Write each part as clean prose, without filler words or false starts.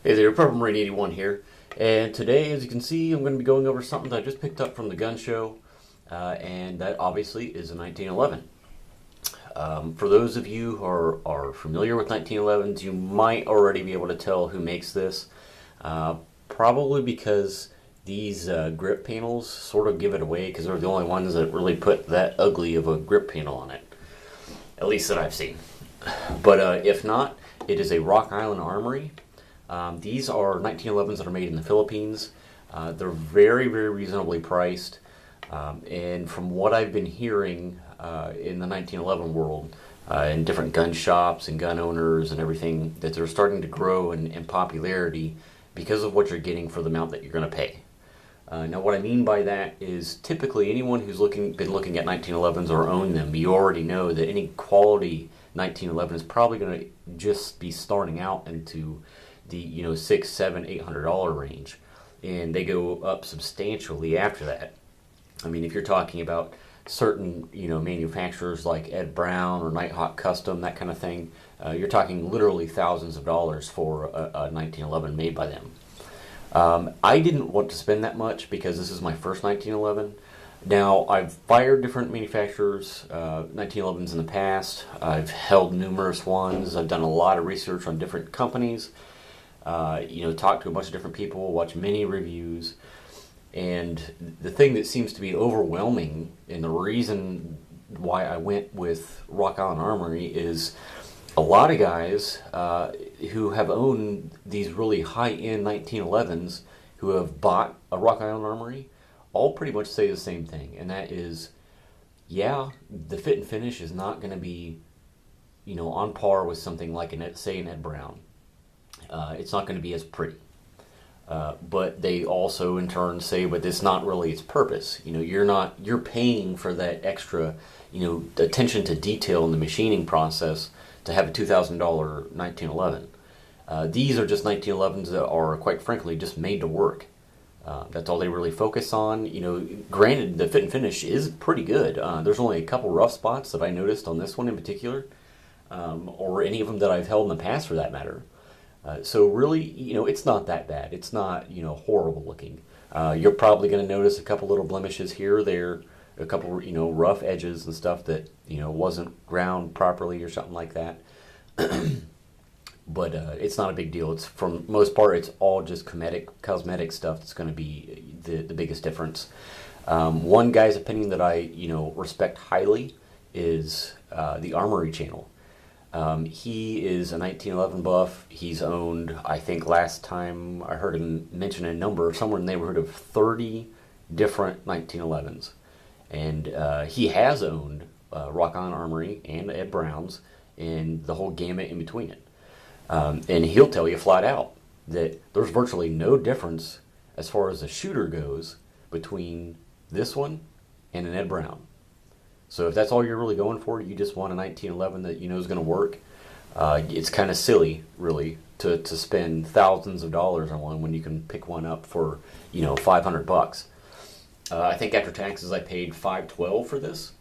Hey there, Purple Marine 81 here, and today, as you can see, I'm going to be going over something that I just picked up from the gun show, and that obviously is a 1911. For those of you who are familiar with 1911s, you might already be able to tell who makes this, probably because these grip panels sort of give it away, because they're the only ones that really put that ugly of a grip panel on it, at least that I've seen. But if not, it is a Rock Island Armory. These are 1911s that are made in the Philippines. They're very, very reasonably priced. And from what I've been hearing in the 1911 world, in different gun shops and gun owners and everything, that they're starting to grow in popularity because of what you're getting for the amount that you're going to pay. Now what I mean by that is typically anyone who's been looking at 1911s or own them, you already know that any quality 1911 is probably going to just be starting out into the $600, $700, $800 range, and they go up substantially after that. I mean, if you're talking about certain manufacturers like Ed Brown or Nighthawk Custom, that kind of thing, you're talking literally thousands of dollars for a 1911 made by them. I didn't want to spend that much because this is my first 1911. Now, I've fired different manufacturers, 1911s in the past. I've held numerous ones. I've done a lot of research on different companies. Talked to a bunch of different people, watched many reviews. And the thing that seems to be overwhelming, and the reason why I went with Rock Island Armory, is a lot of guys who have owned these really high-end 1911s who have bought a Rock Island Armory all pretty much say the same thing, and that is, yeah, the fit and finish is not going to be, on par with something like an Ed Brown. It's not going to be as pretty. But they also in turn say, but it's not really its purpose. You're paying for that extra, attention to detail in the machining process to have a $2,000 1911. These are just 1911s that are, quite frankly, just made to work. That's all they really focus on. Granted, the fit and finish is pretty good. There's only a couple rough spots that I noticed on this one in particular, or any of them that I've held in the past for that matter. So really, it's not that bad. It's not, horrible looking. You're probably going to notice a couple little blemishes here or there, a couple, rough edges and stuff that, wasn't ground properly or something like that. But it's not a big deal. It's, for most part, it's all just cosmetic stuff that's going to be the biggest difference. One guy's opinion that I, respect highly is the Armory channel. He is a 1911 buff. He's owned, I think last time I heard him mention a number, somewhere in the neighborhood of 30 different 1911s. And he has owned Rock Island Armory and Ed Brown's and the whole gamut in between it. And he'll tell you flat out that there's virtually no difference as far as the shooter goes between this one and an Ed Brown. So if that's all you're really going for, you just want a 1911 that you know is going to work, it's kind of silly, really, to spend thousands of dollars on one when you can pick one up for, $500. I think after taxes I paid $512 for this,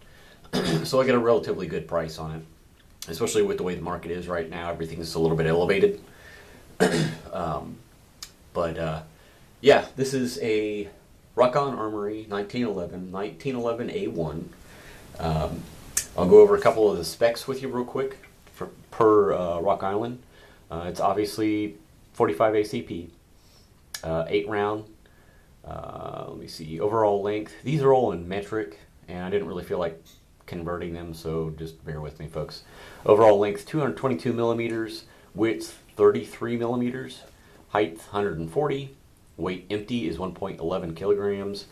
so I got a relatively good price on it, especially with the way the market is right now. Everything's a little bit elevated. Yeah, this is a Rock Island Armory 1911 A1. I'll go over a couple of the specs with you real quick per Rock Island. It's obviously 45 ACP, 8 round. Let me see, overall length. These are all in metric, and I didn't really feel like converting them, so just bear with me, folks. Overall length 222 millimeters, width 33 millimeters, height 140, weight empty is 1.11 kilograms,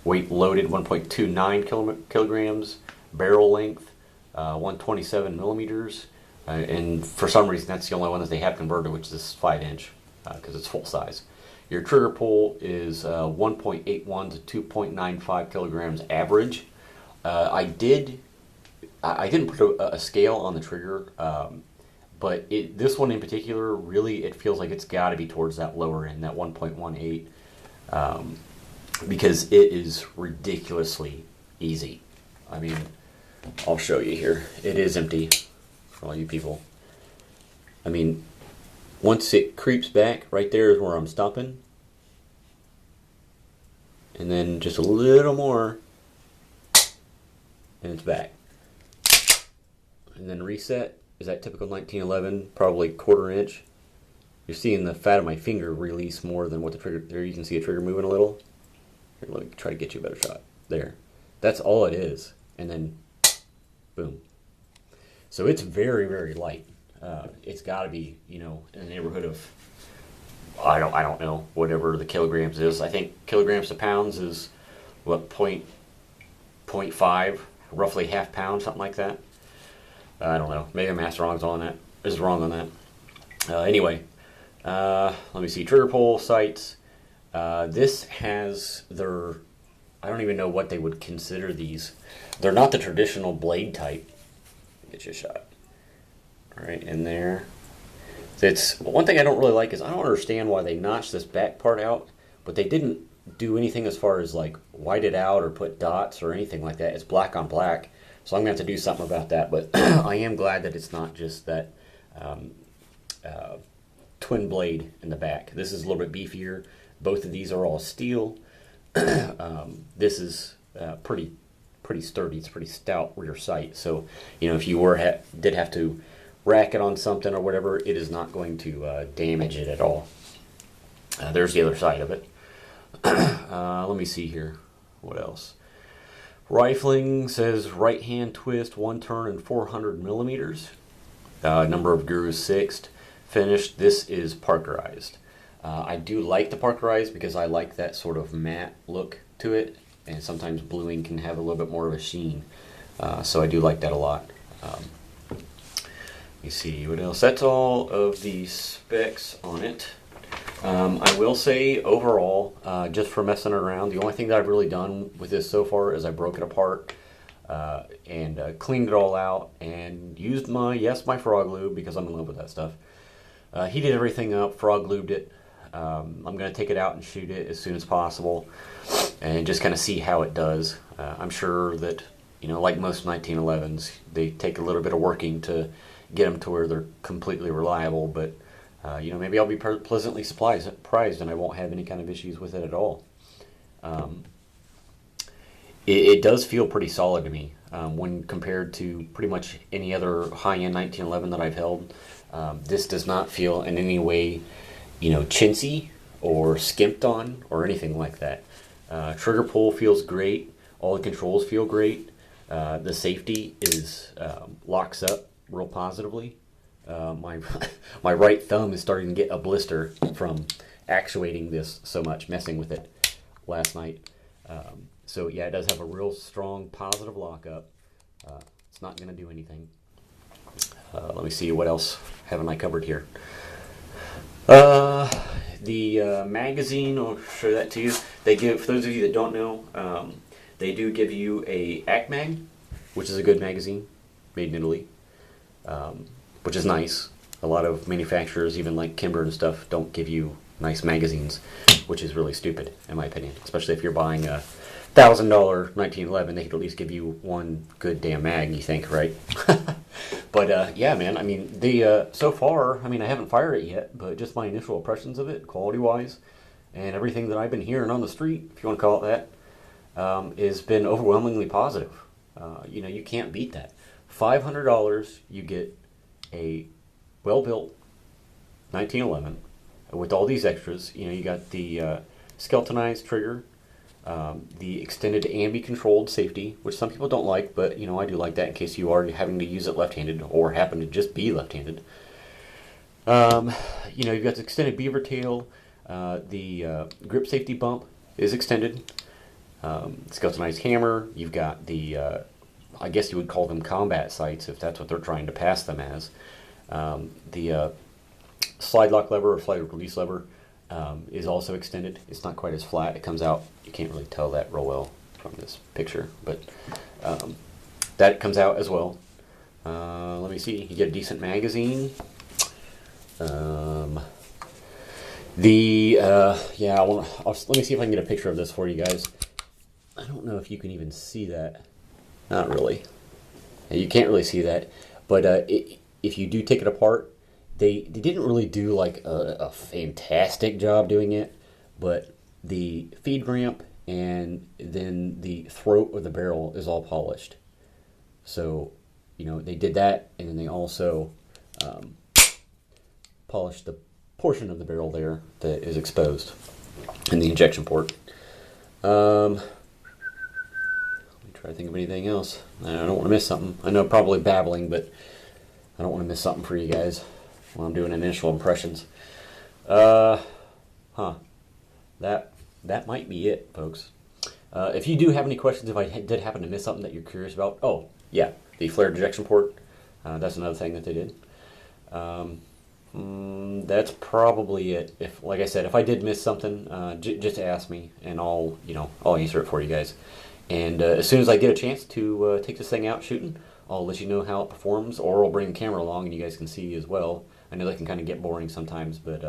weight loaded 1.29 kilograms, barrel length 127 millimeters, and for some reason that's the only one that they have converted, which is 5-inch because it's full size. Your trigger pull is 1.81 to 2.95 kilograms average. I didn't put a scale on the trigger, but this one in particular, really, it feels like it's got to be towards that lower end, that 1.18, because it is ridiculously easy. I mean, I'll show you here. It is empty for all you people. I mean, Once it creeps back, right there is where I'm stopping. And then just a little more, and it's back. And then reset is that typical 1911, probably 1/4 inch. You're seeing the fat of my finger release more than what the trigger, there you can see a trigger moving a little. Here, let me try to get you a better shot. There. That's all it is. And then, boom. So it's very, very light. It's got to be, you know, in the neighborhood of, I don't know, whatever the kilograms is. I think kilograms to pounds is, what, 0.5, roughly half pound, something like that. I don't know. Maybe my math wrong on that. Is wrong on that. Anyway, let me see. Trigger pull sights. This has their, I don't even know what they would consider these. They're not the traditional blade type. Get you a shot. All right, in there. It's one thing I don't really like is I don't understand why they notched this back part out, but they didn't do anything as far as like white it out or put dots or anything like that. It's black on black, so I'm gonna have to do something about that. But I am glad that it's not just that twin blade in the back. This is a little bit beefier. Both of these are all steel. This is pretty sturdy. It's pretty stout rear sight. So you know if you did have to rack it on something or whatever, it is not going to damage it at all. There's the other side of it. Let me see here. What else? Rifling says right hand twist, 1 turn and 400 millimeters. Number of grooves 6. Finished. This is parkerized. I do like the parkerized because I like that sort of matte look to it, and sometimes bluing can have a little bit more of a sheen. So I do like that a lot. You see what else? That's all of the specs on it. I will say overall, just for messing around, the only thing that I've really done with this so far is I broke it apart and cleaned it all out and used my frog lube because I'm in love with that stuff. Heated everything up, frog lubed it. I'm going to take it out and shoot it as soon as possible and just kind of see how it does. I'm sure that, you know, like most 1911s, they take a little bit of working to get them to where they're completely reliable, but you know, maybe I'll be pleasantly surprised and I won't have any kind of issues with it at all. It does feel pretty solid to me when compared to pretty much any other high-end 1911 that I've held. This does not feel in any way, you know, chintzy or skimped on or anything like that. Trigger pull feels great. All the controls feel great. The safety is locks up real positively. My right thumb is starting to get a blister from actuating this so much, messing with it last night. So yeah, it does have a real strong positive lockup. It's not going to do anything. Let me see, what else haven't I covered here? The magazine, I'll show that to you. They give, for those of you that don't know, they do give you a ACMag, which is a good magazine, made in Italy, which is nice. A lot of manufacturers, even like Kimber and stuff, don't give you nice magazines, which is really stupid, in my opinion. Especially if you're buying a $1,000 1911, they could at least give you one good damn mag, you think, right? But yeah, man, I mean, the so far, I mean, I haven't fired it yet, but just my initial impressions of it, quality-wise, and everything that I've been hearing on the street, if you want to call it that, has been overwhelmingly positive. You know, you can't beat that. $500, you get a well-built 1911 with all these extras. You know, you got the skeletonized trigger, the extended ambi-controlled safety, which some people don't like, but you know, I do like that in case you are having to use it left-handed or happen to just be left-handed. You know, you've got the extended beaver tail, the grip safety bump is extended, skeletonized hammer. You've got the I guess you would call them combat sights if that's what they're trying to pass them as. The slide lock lever or slide release lever is also extended. It's not quite as flat. It comes out, you can't really tell that real well from this picture, but that comes out as well. Let me see, you get a decent magazine. Yeah, let me see if I can get a picture of this for you guys. I don't know if you can even see that. Not really. You can't really see that, but if you do take it apart, they didn't really do like a fantastic job doing it, but the feed ramp and then the throat of the barrel is all polished. So, you know, they did that, and then they also polished the portion of the barrel there that is exposed in the injection port. Let me try to think of anything else. I don't want to miss something. I know I'm probably babbling, but I don't want to miss something for you guys when I'm doing initial impressions. That might be it, folks. If you do have any questions, if I did happen to miss something that you're curious about, oh yeah, the flared ejection port. That's another thing that they did. That's probably it. If, like I said, if I did miss something, just ask me, and I'll answer it for you guys. And as soon as I get a chance to take this thing out shooting, I'll let you know how it performs, or I'll bring the camera along and you guys can see as well. I know that can kind of get boring sometimes, but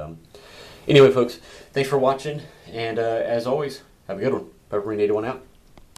anyway, folks, thanks for watching, and as always, have a good one. Peppermint 81 out.